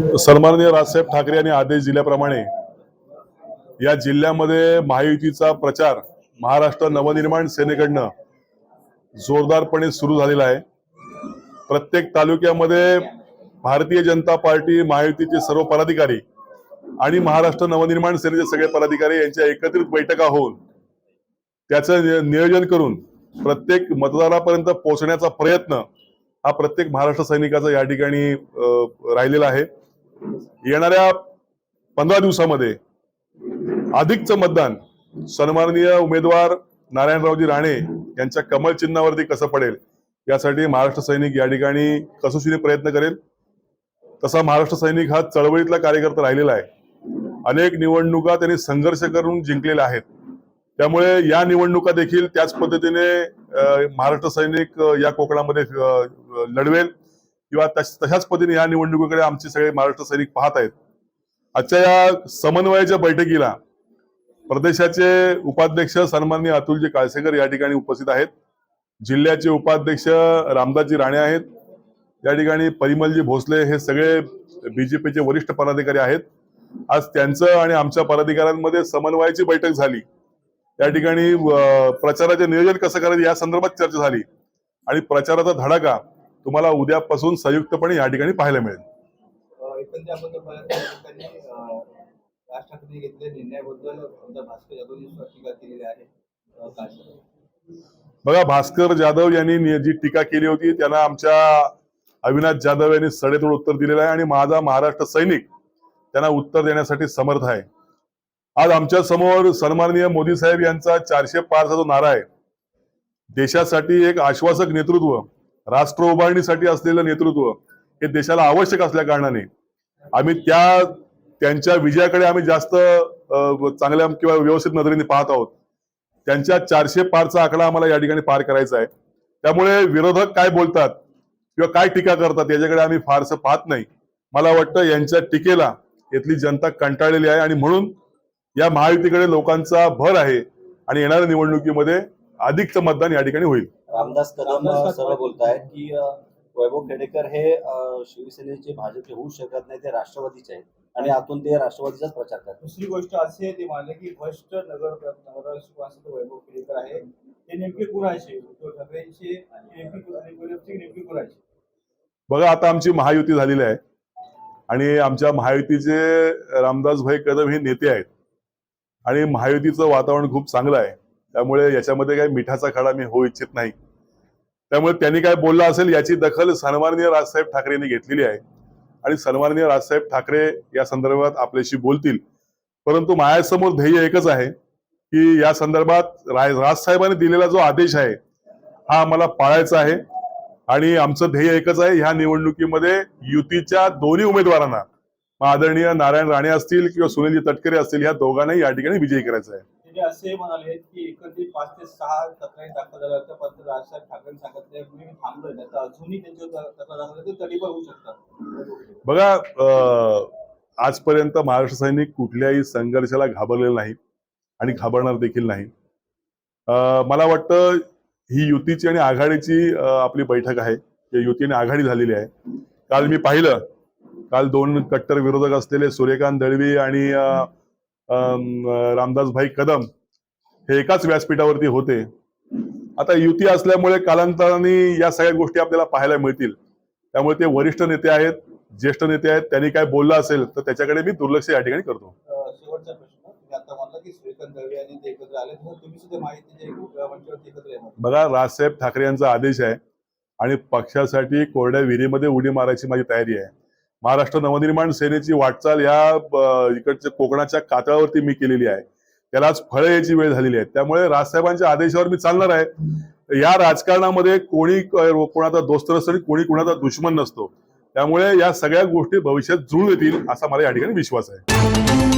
सन्माननीय राजसाहेब ठाकरे यांनी आदेश दिल्याप्रमाणे या जिल्ह्यामध्ये महायुतीचा प्रचार महाराष्ट्र नवनिर्माण सेनेकडनं जोरदारपणे सुरू झालेला आहे। प्रत्येक तालुक्यामध्ये भारतीय जनता पार्टी महायुतीचे सर्व पदाधिकारी आणि महाराष्ट्र नवनिर्माण सेनेचे सगळे पदाधिकारी यांच्या एकत्रित बैठका होऊन त्याचं नियोजन करून प्रत्येक मतदारापर्यंत पोहोचण्याचा प्रयत्न हा प्रत्येक महाराष्ट्र सैनिकाचा या ठिकाणी राहिलेला आहे। येणाऱ्या 15 दिवसामध्ये अधिकचं मतदान सन्माननीय उमेदवार नारायणरावजी राणे यांच्या कमळ चिन्हावरती कसं पडेल यासाठी महाराष्ट्र सैनिक या ठिकाणी कसोशीने प्रयत्न करेल। तसा महाराष्ट्र सैनिक हा चळवळीतला कार्यकर्ता राहिलेला आहे। अनेक निवडणुका त्यांनी संघर्ष करून जिंकलेल्या आहेत। त्यामुळे या निवडणुका देखील त्याच पद्धतीने महाराष्ट्र सैनिक या कोकणामध्ये लढवेल किंवा तशाच पद्धतीने या निवडणुकीकडे आमचे सगळे महाराष्ट्र सैनिक पाहत आहेत। आजच्या या समन्वयाच्या बैठकीला प्रदेशाचे उपाध्यक्ष सन्माननीय अतुलजी काळसेकर या ठिकाणी उपस्थित आहेत। जिल्ह्याचे उपाध्यक्ष रामदासजी राणे आहेत। या ठिकाणी परिमलजी भोसले हे सगळे बीजेपीचे वरिष्ठ पदाधिकारी आहेत। आज त्यांचं आणि आमच्या पदाधिकाऱ्यांमध्ये समन्वयाची बैठक झाली। या ठिकाणी प्रचाराचे नियोजन कसं करायचं या संदर्भात चर्चा झाली आणि प्रचाराचा धडाका तुम्हाला उद्यापासून संयुक्तपणे या ठिकाणी पाहायला मिळेल। बघा, भास्कर जाधव यांनी जी टीका केली होती त्यांना आमच्या अविनाश जाधव यांनी सडेतोड उत्तर दिलेलं आहे आणि माझा महाराष्ट्र सैनिक त्यांना उत्तर देण्यासाठी समर्थ आहे। आज आमच्या समोर सन्माननीय मोदी साहेब यांचा 400 पारचा जो नारा आहे, देशासाठी एक आश्वासक नेतृत्व, राष्ट्र उभारणीसाठी असलेलं नेतृत्व हे देशाला आवश्यक असल्या कारणाने आम्ही त्यांच्या विजयाकडे आम्ही जास्त चांगल्या किंवा व्यवस्थित नजरेने पाहत आहोत। त्यांच्या 400 पारचा आकडा आम्हाला या ठिकाणी पार करायचा आहे। त्यामुळे विरोधक काय बोलतात किंवा काय टीका करतात याच्याकडे आम्ही फारसं पाहत नाही। मला वाटतं यांच्या टीकेला इथली जनता कंटाळलेली आहे आणि म्हणून या महायुतीकडे लोकांचा भर आहे आणि येणाऱ्या निवडणुकीमध्ये अधिकचं मतदान या ठिकाणी होईल। रामदास कदम सरळ बोलतायत की वैभव खेडेकर हे शिवसेनेचे भाजपचे होऊ शकत नाही, ते राष्ट्रवादीचे आहेत आणि आतून ते राष्ट्रवादीचाच प्रचार करतात। दुसरी गोष्ट अशी आहे, ते म्हणाले की भ्रष्ट नगरसेवक वैभव खेडेकर आहे, ते नेमके कुणाचे उद्धव ठाकरेंचे आणि नेमके कुणाचे? बघा, आता आमची महायुती झालेली आहे आणि आमच्या महायुतीचे रामदास भाई कदम हे नेते आहेत आणि महायुतीचं वातावरण खूप चांगलं आहे। त्यामुळे याच्यामध्ये काही मिठाचा खडा मी होऊ इच्छित नाही। त्यामुळे त्यांनी काय बोललं असेल याची दखल सन्माननीय राजसाहेब ठाकरे यांनी घेतलेली आहे आणि सन्माननीय राजसाहेब ठाकरे या संदर्भात आपल्याशी बोलतील। परंतु माझ्यासमोर ध्येय एकच आहे की या संदर्भात राजसाहेबांनी दिलेला जो आदेश आहे हा आम्हाला पाळायचा आहे आणि आमचं ध्येय एकच आहे, ह्या निवडणुकीमध्ये युतीच्या दोन्ही उमेदवारांना आदरणीय नारायण राणे असतील किंवा सुनीलजी तटकरे असतील या दोघांनाही या ठिकाणी विजयी करायचं आहे। ते असे म्हणाले की एकंदरीत 5 ते 6 तक्रारी दाखल झाल्या होत्या, पण राजसाहेब ठाकरे सांगितले कुणी थांबलोय नाही, तर अजूनही त्यांच्यावर तक्रार दाखल ते तरी पण होऊ शकतात। बघा, आजपर्यंत महाराष्ट्र सैनिक कुठल्याही संघर्षाला घाबरलेला नाही आणि घाबरणार देखील नाही। मला वाटतं ही युतीची आणि आघाडीची आपली बैठक आहे, युतीने आघाडी झालेली आहे। काल मी पाहिलं, काल 2 कट्टर विरोधक असलेले सूर्यकांत दळवी आणि रामदास भाई कदम हे एकाच व्यासपीठावरती होते। आता युती असल्यामुळे कालांतराने या सगळ्या गोष्टी आपल्याला पाहायला मिळतील। त्यामुळे ते वरिष्ठ नेते आहेत, ज्येष्ठ नेते आहेत, त्यांनी काय बोललं असेल तर त्याच्याकडे मी दुर्लक्ष या ठिकाणी करतो। शेवटचा प्रश्न, तुम्ही आता म्हणला की सूर्यकांत दळवी आणि ते एकत्र आले, तर तुम्ही सुद्धा माहितीचे मंचावरती एकत्र येणार? बघा, राजसाहेब ठाकरे यांचा आदेश आहे आणि पक्षासाठी कोरड्या विहिरीमध्ये उडी मारायची माझी तयारी आहे। महाराष्ट्र नवनिर्माण सेनेची वाटचाल या इकडच्या कोकणाच्या कातळावरती मी केलेली आहे, त्यालाच फळं यायची वेळ झालेली आहे। त्यामुळे राजसाहेबांच्या आदेशावर मी चालणार आहे। या राजकारणामध्ये कोणी कोणाचा दोस्त नसतो आणि कोणी कोणाचा दुश्मन नसतो। त्यामुळे या सगळ्या गोष्टी भविष्यात जुळून येतील असा मला या ठिकाणी विश्वास आहे।